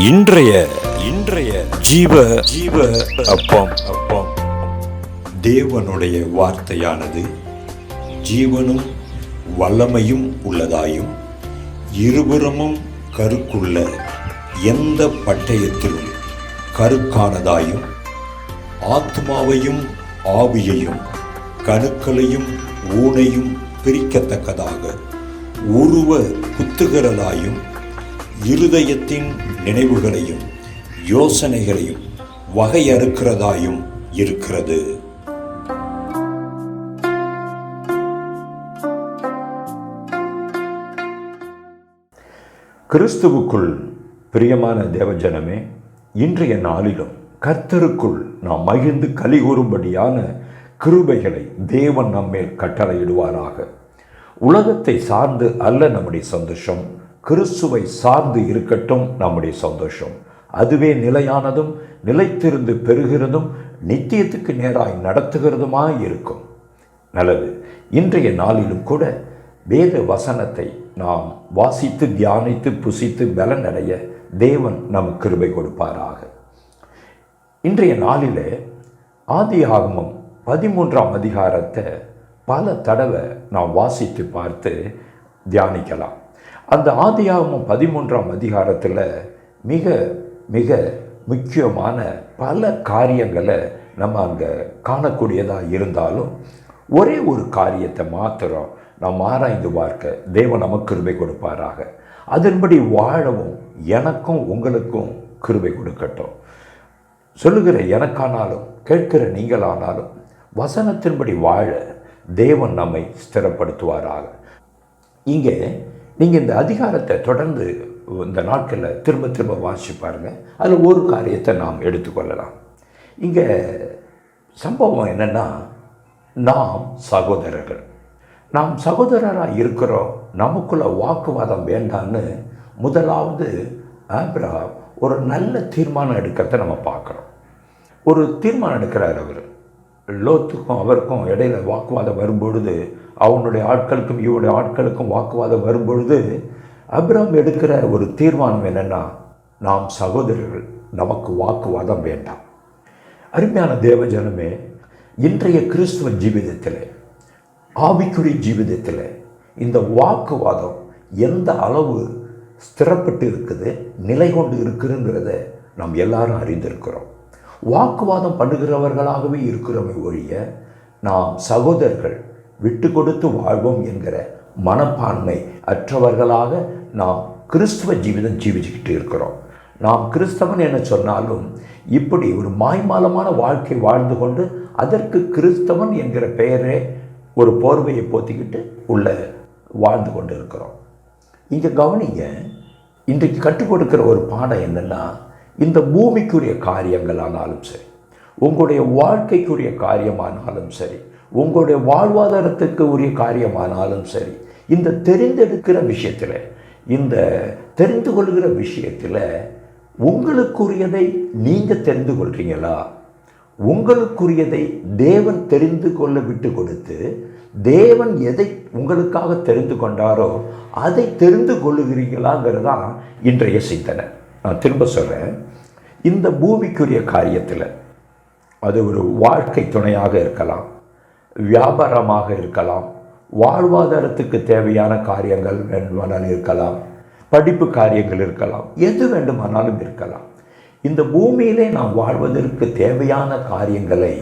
இன்றைய இன்றைய ஜீவ ஜீவ அப்பம் அப்பம் தேவனுடைய வார்த்தையானது ஜீவனும் வல்லமையும் உள்ளதாயும் இருபுறமும் கருக்குள்ள எந்த பட்டயத்திலும் கருக்கானதாயும் ஆத்மாவையும் ஆவியையும் கணுக்களையும் ஊனையும் பிரிக்கத்தக்கதாக உருவ குத்துகிறதாயும் இருதயத்தின் நினைவுகளையும் யோசனைகளையும் வகையறுக்கிறதாயும் இருக்கிறது. கிறிஸ்துவுக்குள் பிரியமான தேவஜனமே, இன்றைய நாளிலும் கர்த்தருக்குள் நாம் மகிழ்ந்து கலிகூறும்படியான கிருபைகளை தேவன் நம்மேல் கட்டளையிடுவாராக. உலகத்தை சார்ந்து அல்ல நம்முடைய சந்தோஷம், கிறிஸ்துவை சார்ந்து இருக்கட்டும் நம்முடைய சந்தோஷம். அதுவே நிலையானதும் நிலைத்திருந்து பெறுகிறதும் நித்தியத்துக்கு நேராய் நடத்துகிறதுமாய் இருக்கும். நல்லது. இன்றைய நாளிலும் கூட வேத வசனத்தை நாம் வாசித்து தியானித்து புசித்து பலனடைய தேவன் நம் கிருபை கொடுப்பாராக. இன்றைய நாளிலே ஆதியாகமம் 13ஆம் அதிகாரத்தை பல தடவை நாம் வாசித்து பார்த்து தியானிக்கலாம். அந்த ஆதியாகமம் 13ஆம் அதிகாரத்தில் மிக மிக முக்கியமான பல காரியங்களை நம்ம அங்கே காணக்கூடியதாக இருந்தாலும் ஒரே ஒரு காரியத்தை மாத்திரம் நாம் ஆராய்ந்து பார்க்க தேவன் நமக்கு கிருபை கொடுப்பாராக. அதன்படி வாழவும் எனக்கும் உங்களுக்கும் கிருபை கொடுக்கட்டும். சொல்லுகிற எனக்கானாலும் கேட்கிற நீங்களானாலும் வசனத்தின்படி வாழ தேவன் நம்மை ஸ்திரப்படுத்துவாராக. இங்கே நீங்கள் இந்த அதிகாரத்தை தொடர்ந்து இந்த நாட்களில் திரும்ப திரும்ப வாசிச்சு பாருங்கள். அதில் ஒரு காரியத்தை நாம் எடுத்துக்கொள்ளலாம். இங்கே சம்பவம் என்னென்னா, நாம் சகோதரர்கள், நாம் சகோதரராக இருக்கிறோம், நமக்குள்ள வாக்குவாதம் வேண்டான்னு முதலாவது ஆபிரகாம் ஒரு நல்ல தீர்மானம் எடுக்கிறத நம்ம பார்க்குறோம். ஒரு தீர்மானம் எடுக்கிறார். அவர் லோத்துக்கும் அவருக்கும் இடையில வாக்குவாதம் வரும்பொழுது, அவனுடைய ஆட்களுக்கும் இவருடைய ஆட்களுக்கும் வாக்குவாதம் வரும்பொழுது ஆபிரகாம் எடுக்கிற ஒரு தீர்மானம் என்னென்னா, நாம் சகோதரர்கள், நமக்கு வாக்குவாதம் வேண்டாம். அருமையான தேவஜனமே, இன்றைய கிறிஸ்துவ ஜீவிதத்தில், ஆவிக்குரிய ஜீவிதத்தில் இந்த வாக்குவாதம் எந்த அளவு ஸ்திரப்பட்டு இருக்குது, நிலை கொண்டு இருக்குதுங்கிறத நாம் எல்லாரும் அறிந்திருக்கிறோம். வாக்குவாதம் பண்ணுகிறவர்களாகவே இருக்கிறோமே ஒழிய நாம் சகோதரர்கள் விட்டு கொடுத்து வாழ்வோம் என்கிற மனப்பான்மை அற்றவர்களாக நாம் கிறிஸ்துவ ஜீவிதம் ஜீவிச்சுக்கிட்டு இருக்கிறோம். நாம் கிறிஸ்தவன் என சொன்னாலும் இப்படி ஒரு மாய்மாலமான வாழ்க்கை வாழ்ந்து கொண்டு அதற்கு கிறிஸ்தவன் என்கிற பெயரே ஒரு போர்வையை போத்திக்கிட்டு உள்ள வாழ்ந்து கொண்டு இருக்கிறோம். இங்கே கவனிங்க, இன்றைக்கு கற்றுக் கொடுக்கிற ஒரு பாடம் என்னென்னா, இந்த பூமிக்குரிய காரியங்களானாலும் சரி, உங்களுடைய வாழ்க்கைக்குரிய காரியமானாலும் சரி, உங்களுடைய வாழ்வாதாரத்துக்கு உரிய காரியமானாலும் சரி, இந்த தெரிந்தெடுக்கிற விஷயத்தில், இந்த தெரிந்து கொள்கிற விஷயத்தில் உங்களுக்குரியதை நீங்கள் தெரிந்து கொள்கிறீங்களா? உங்களுக்குரியதை தேவன் தெரிந்து கொள்ள விட்டு கொடுத்து, தேவன் எதை உங்களுக்காக தெரிந்து கொண்டாரோ அதை தெரிந்து கொள்ளுகிறீங்களாங்கிறதான் இன்றைய சிந்தனை. நான் திரும்ப சொல்கிறேன், இந்த பூமிக்குரிய காரியத்தில், அது ஒரு வாழ்க்கை துணையாக இருக்கலாம், வியாபாரமாக இருக்கலாம், வாழ்வாதாரத்துக்கு தேவையான காரியங்கள் வேண்டுமானாலும் இருக்கலாம், படிப்பு காரியங்கள் இருக்கலாம், எது வேண்டுமானாலும் இருக்கலாம். இந்த பூமியிலே நாம் வாழ்வதற்கு தேவையான காரியங்களை,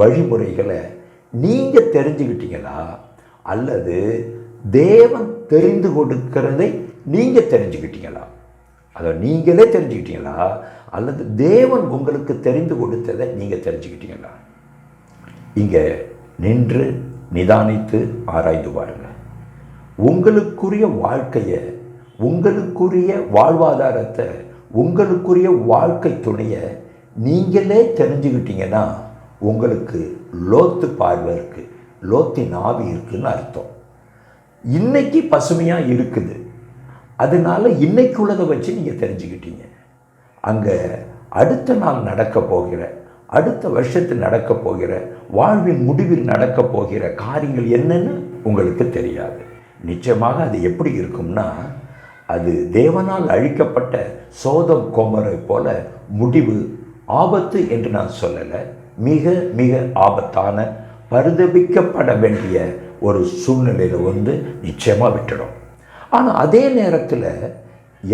வழிமுறைகளை நீங்கள் தெரிஞ்சுக்கிட்டீங்களா? அல்லது தேவன் தெரிந்து கொடுக்கிறதை நீங்கள் தெரிஞ்சுக்கிட்டீங்களா? அதை நீங்களே தெரிஞ்சுக்கிட்டீங்களா? அல்லது தேவன் உங்களுக்கு தெரிந்து கொடுத்ததை நீங்கள் தெரிஞ்சுக்கிட்டீங்களா? இங்கே நின்று நிதானித்து ஆராய்ந்து பாருங்கள். உங்களுக்குரிய வாழ்க்கையை, உங்களுக்குரிய வாழ்வாதாரத்தை, உங்களுக்குரிய வாழ்க்கை துணையை நீங்களே தெரிஞ்சுக்கிட்டீங்கன்னா உங்களுக்கு லோத்து பார்வை இருக்குது, லோத்தின் ஆவி இருக்குதுன்னு அர்த்தம். இன்னைக்கு பசுமையாக இருக்குது, அதனால இன்னைக்கு உள்ளதை வச்சு நீங்கள் தெரிஞ்சுக்கிட்டீங்க. அங்கே அடுத்த நாள் நடக்க போகிற, அடுத்த வருஷத்தில் நடக்க போகிற, வாழ்வின் முடிவில் நடக்க போகிற காரியங்கள் என்னன்னு உங்களுக்கு தெரியாது. நிச்சயமாக அது எப்படி இருக்கும்னா, அது தேவனால் அழிக்கப்பட்ட சோதம் கோமரை போல முடிவு ஆபத்து என்று நான் சொல்லலை. மிக மிக ஆபத்தான பரிதபிக்கப்பட வேண்டிய ஒரு சூழ்நிலையில் நிச்சயமாக விட்டுடும். ஆனால் அதே நேரத்தில்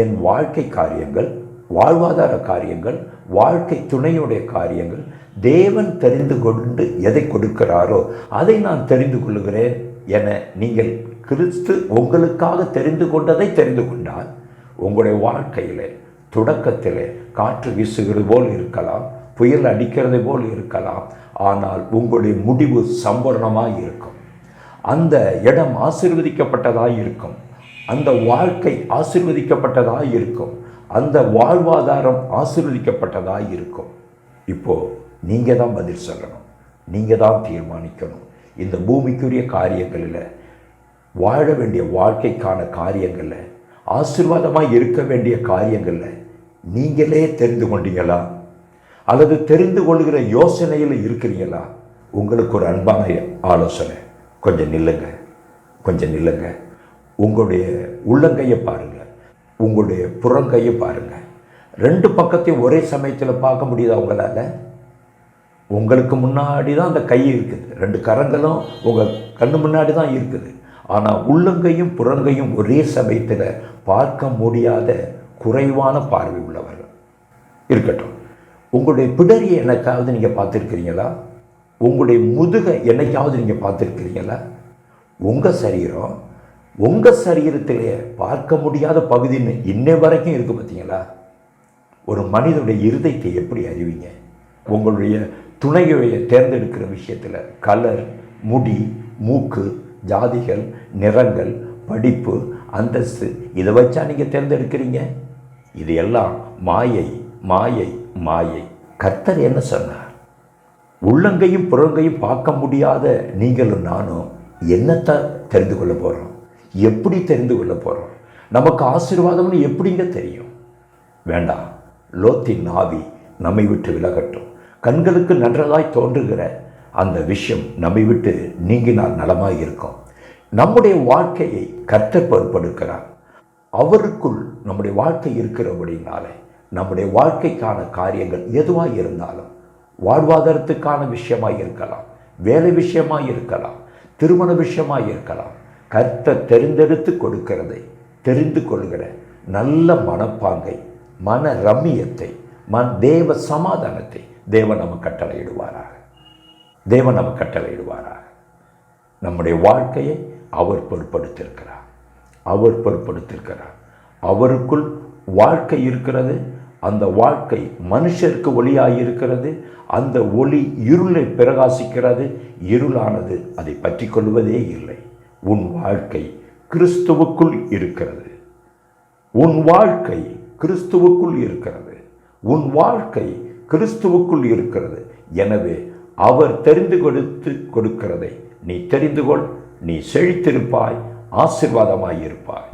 என் வாழ்க்கை காரியங்கள், வாழ்வாதார காரியங்கள், வாழ்க்கை துணையுடைய காரியங்கள் தேவன் தெரிந்து கொண்டு எதை கொடுக்கிறாரோ அதை நான் தெரிந்து கொள்கிறேன் என நீங்கள் கிறிஸ்து உங்களுக்காக தெரிந்து கொண்டதை தெரிந்து கொண்டால் உங்களுடைய வாழ்க்கையில் தொடக்கத்தில் காற்று வீசுகிறது போல் இருக்கலாம், புயல் அடிக்கிறது போல் இருக்கலாம், ஆனால் உங்களுடைய முடிவு சம்பூர்ணமாக இருக்கும். அந்த இடம் ஆசீர்வதிக்கப்பட்டதாக இருக்கும், அந்த வாழ்க்கை ஆசீர்வதிக்கப்பட்டதாக இருக்கும், அந்த வாழ்வாதாரம் ஆசீர்வதிக்கப்பட்டதாக இருக்கும். இப்போது நீங்கள் தான் பதில் சொல்லணும், நீங்கள் தான் தீர்மானிக்கணும். இந்த பூமிக்குரிய காரியங்களில், வாழ வேண்டிய வாழ்க்கைக்கான காரியங்களில், ஆசீர்வாதமாக இருக்க வேண்டிய காரியங்களில் நீங்களே தெரிந்து கொண்டீங்களா அல்லது தெரிந்து கொள்கிற யோசனையில் இருக்கிறீங்களா? உங்களுக்கு ஒரு அன்பான ஆலோசனை, கொஞ்சம் நில்லுங்க, கொஞ்சம் நில்லுங்க. உங்களுடைய உள்ளங்கையை பாருங்கள், உங்களுடைய புறங்கையை பாருங்கள். ரெண்டு பக்கத்தையும் ஒரே சமயத்தில் பார்க்க முடியுதா உங்களால்? உங்களுக்கு முன்னாடி தான் அந்த கை இருக்குது, ரெண்டு கரங்களும் உங்கள் கண்ணு முன்னாடி தான் இருக்குது. ஆனால் உள்ளங்கையும் புறங்கையும் ஒரே சமயத்தில் பார்க்க முடியாத குறைவான பார்வை உள்ளவர்கள் இருக்கட்டும். உங்களுடைய பிடரியை என்னைக்காவது நீங்கள் பார்த்துருக்கிறீங்களா? உங்களுடைய முதுகை என்னைக்காவது நீங்கள் பார்த்துருக்கிறீங்களா? உங்கள் சரீரத்திலே பார்க்க முடியாத பகுதின்னு இன்னை வரைக்கும் இருக்குது பார்த்தீங்களா? ஒரு மனிதனுடைய இருதயத்தை எப்படி அறிவிங்க? உங்களுடைய துணையை தேர்ந்தெடுக்கிற விஷயத்தில் கலர், முடி, மூக்கு, ஜாதிகள், நிறங்கள், படிப்பு, அந்தஸ்து, இதை வச்சா நீங்கள் தேர்ந்தெடுக்கிறீங்க? இது எல்லாம் மாயை, மாயை, மாயை. கர்த்தர் என்ன சொன்னார்? உள்ளங்கையும் புறங்கையும் பார்க்க முடியாத நீங்களும் நானும் என்னத்தை தெரிந்து கொள்ள போகிறோம்? எப்படி தெரிந்து கொள்ள போகிறோம்? நமக்கு ஆசீர்வாதம்னு எப்படிங்க தெரியும்? வேண்டாம், லோத்தின் ஆவி நம்மை விட்டு விலகட்டும். கண்களுக்கு நன்றதாய் தோன்றுகிற அந்த விஷயம் நம்மை விட்டு நீங்கினால் நலமாக இருக்கும். நம்முடைய வாழ்க்கையை கர்த்தர் பொறுப்பெடுக்கிறார். அவருக்குள் நம்முடைய வாழ்க்கை இருக்கிறபடினாலே நம்முடைய வாழ்க்கைக்கான காரியங்கள் எதுவாக இருந்தாலும், வாழ்வாதாரத்துக்கான விஷயமாக இருக்கலாம், வேலை விஷயமாக இருக்கலாம், திருமண விஷயமாக இருக்கலாம், கர்த்தர் தெரிந்தெடுத்து கொடுக்கிறதை தெரிந்து கொள்கிற நல்ல மனப்பாங்கை, மன ரம்மியத்தை, தேவ சமாதானத்தை தேவன் நம்ம கட்டளையிடுவாராக. தேவன் நம்ம கட்டளையிடுவாராக. நம்முடைய வாழ்க்கையை அவர் பொறுப்படுத்திருக்கிறார். அவர் பொறுப்படுத்திருக்கிறார். அவருக்குள் வாழ்க்கை இருக்கிறது. அந்த வாழ்க்கை மனுஷருக்கு ஒளியாய் இருக்கிறது. அந்த ஒளி இருளை பிரகாசிக்கிறது. இருளானது அதை பற்றி கொள்வதே இல்லை. உன் வாழ்க்கை கிறிஸ்துவுக்குள் இருக்கிறது. உன் வாழ்க்கை கிறிஸ்துவுக்குள் இருக்கிறது. உன் வாழ்க்கை கிறிஸ்துவுக்குள் இருக்கிறது. எனவே அவர் தெரிந்து கொடுக்கிறதை நீ தெரிந்து கொள். நீ செழித்திருப்பாய், ஆசீர்வாதமாய் இருப்பாய்.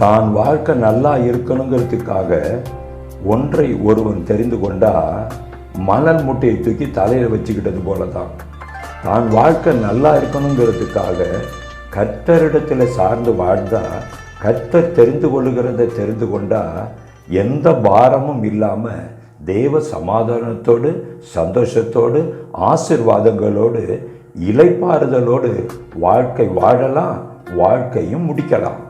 தான் வாழ்க்கை நல்லா இருக்கணுங்கிறதுக்காக ஒன்றை ஒருவன் தெரிந்து கொண்டா மணல் மூட்டையை தூக்கி தலையில் வச்சுக்கிட்டது போல தான். தான் வாழ்க்கை நல்லா இருக்கணுங்கிறதுக்காக கர்த்தரிடத்தில் சார்ந்து வாழ்ந்தா, கர்த்தர் தெரிந்து கொள்ளுகிறத தெரிந்து கொண்டா எந்த பாரமும் இல்லாமல் தேவ சமாதானத்தோடு, சந்தோஷத்தோடு, ஆசீர்வாதங்களோடு, இளைப்பாறுதலோடு வாழ்க்கை வாழலாம், வாழ்க்கையும் முடிக்கலாம்.